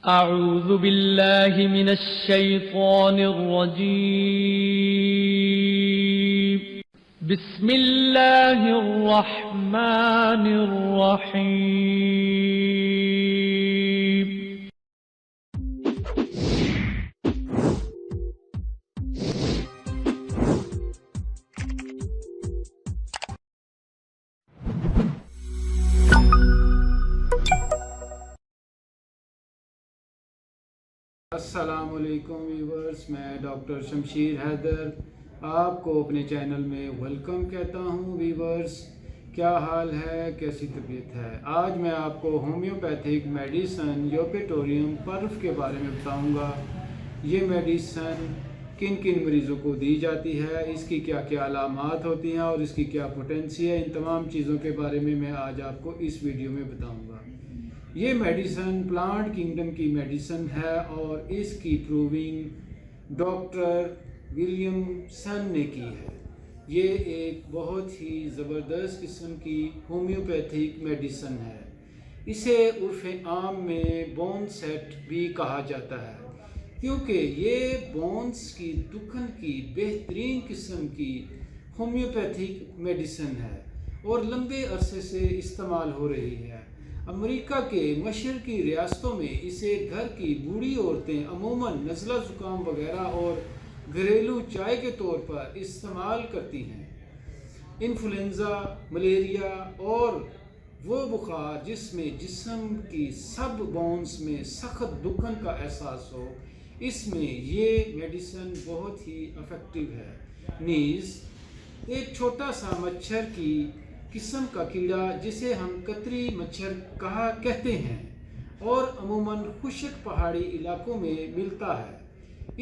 أعوذ بالله من الشيطان الرجيم. بسم الله الرحمن الرحيم. السلام علیکم ویورز، میں ڈاکٹر شمشیر حیدر آپ کو اپنے چینل میں ویلکم کہتا ہوں۔ ویورز، کیا حال ہے، کیسی طبیعت ہے؟ آج میں آپ کو ہومیوپیتھک میڈیسن یوپیٹوریم پرف کے بارے میں بتاؤں گا۔ یہ میڈیسن کن کن مریضوں کو دی جاتی ہے، اس کی کیا کیا علامات ہوتی ہیں اور اس کی کیا پوٹینسی ہے، ان تمام چیزوں کے بارے میں آج آپ کو اس ویڈیو میں بتاؤں گا۔ یہ میڈیسن پلانٹ کنگڈم کی میڈیسن ہے اور اس کی پروونگ ڈاکٹر ولیم سن نے کی ہے۔ یہ ایک بہت ہی زبردست قسم کی ہومیوپیتھک میڈیسن ہے۔ اسے عرف عام میں بون سیٹ بھی کہا جاتا ہے، کیونکہ یہ بونز کی دکن کی بہترین قسم کی ہومیوپیتھک میڈیسن ہے اور لمبے عرصے سے استعمال ہو رہی ہے۔ امریکہ کے مشرقی ریاستوں میں اسے گھر کی بوڑھی عورتیں عموماً نزلہ زکام وغیرہ اور گھریلو چائے کے طور پر استعمال کرتی ہیں۔ انفلوئنزا، ملیریا اور وہ بخار جس میں جسم کی سب بونز میں سخت دکن کا احساس ہو، اس میں یہ میڈیسن بہت ہی افیکٹو ہے۔ نیز ایک چھوٹا سا مچھر کی قسم کا کیڑا جسے ہم کتری مچھر کہتے ہیں اور عموماً خشک پہاڑی علاقوں میں ملتا ہے،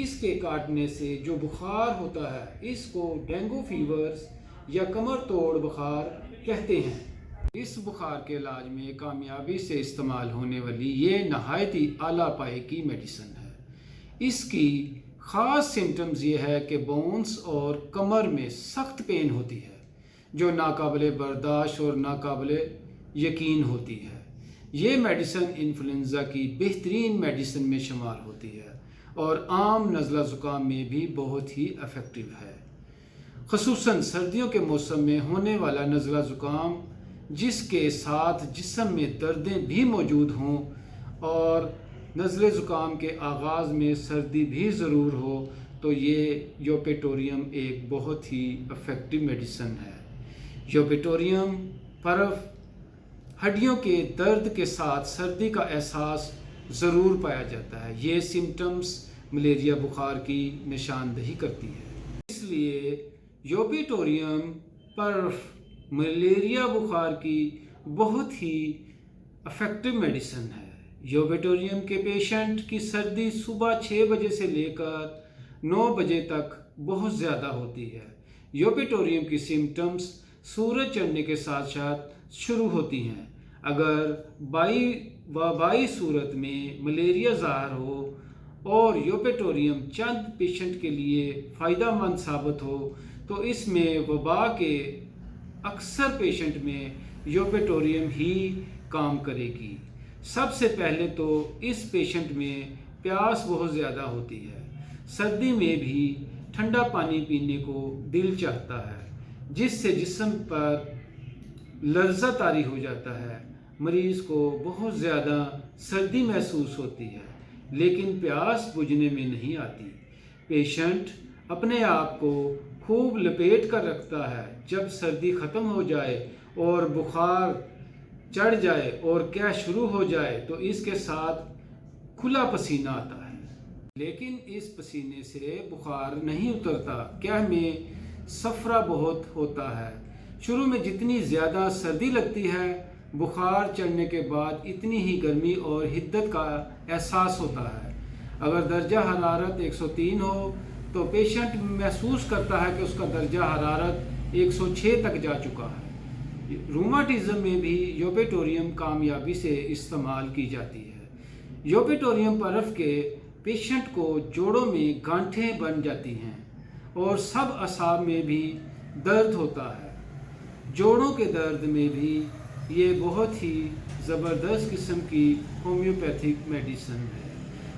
اس کے کاٹنے سے جو بخار ہوتا ہے اس کو ڈینگو فیورز یا کمر توڑ بخار کہتے ہیں۔ اس بخار کے علاج میں کامیابی سے استعمال ہونے والی یہ نہایت ہی اعلیٰ پائے کی میڈیسن ہے۔ اس کی خاص سمٹمز یہ ہے کہ بونز اور کمر میں سخت پین ہوتی ہے جو ناقابل برداشت اور ناقابل یقین ہوتی ہے۔ یہ میڈیسن انفلوئنزا کی بہترین میڈیسن میں شمار ہوتی ہے اور عام نزلہ زکام میں بھی بہت ہی افیکٹو ہے، خصوصاً سردیوں کے موسم میں ہونے والا نزلہ زکام جس کے ساتھ جسم میں دردیں بھی موجود ہوں اور نزلہ زکام کے آغاز میں سردی بھی ضرور ہو، تو یہ یوپیٹوریم ایک بہت ہی افیکٹو میڈیسن ہے۔ یوپیٹوریم پرف ہڈیوں کے درد کے ساتھ سردی کا احساس ضرور پایا جاتا ہے۔ یہ سمٹمز ملیریا بخار کی نشاندہی کرتی ہے، اس لیے یوپیٹوریم پرف ملیریا بخار کی بہت ہی افیکٹو میڈیسن ہے۔ یوپیٹوریم کے پیشنٹ کی سردی صبح 6 بجے سے لے کر 9 بجے تک بہت زیادہ ہوتی ہے۔ یوپیٹوریم کی سمٹمز سورج چڑھنے کے ساتھ ساتھ شروع ہوتی ہیں۔ اگر وبائی صورت میں ملیریا ظاہر ہو اور یوپیٹوریم چند پیشنٹ کے لیے فائدہ مند ثابت ہو تو اس میں وبا کے اکثر پیشنٹ میں یوپیٹوریم ہی کام کرے گی۔ سب سے پہلے تو اس پیشنٹ میں پیاس بہت زیادہ ہوتی ہے، سردی میں بھی ٹھنڈا پانی پینے کو دل چاہتا ہے جس سے جسم پر لرزہ طاری ہو جاتا ہے۔ مریض کو بہت زیادہ سردی محسوس ہوتی ہے لیکن پیاس بجھنے میں نہیں آتی۔ پیشنٹ اپنے آپ کو خوب لپیٹ کر رکھتا ہے۔ جب سردی ختم ہو جائے اور بخار چڑھ جائے اور کیا شروع ہو جائے تو اس کے ساتھ کھلا پسینہ آتا ہے، لیکن اس پسینے سے بخار نہیں اترتا۔ کیا میں صفرا بہت ہوتا ہے۔ شروع میں جتنی زیادہ سردی لگتی ہے، بخار چڑھنے کے بعد اتنی ہی گرمی اور حدت کا احساس ہوتا ہے۔ اگر درجہ حرارت 103 ہو تو پیشنٹ محسوس کرتا ہے کہ اس کا درجہ حرارت 106 تک جا چکا ہے۔ روماٹزم میں بھی یوپیٹوریم کامیابی سے استعمال کی جاتی ہے۔ یوپیٹوریم پرف کے پیشنٹ کو جوڑوں میں گانٹھیں بن جاتی ہیں اور سب اعصاب میں بھی درد ہوتا ہے۔ جوڑوں کے درد میں بھی یہ بہت ہی زبردست قسم کی ہومیوپیتھک میڈیسن ہے۔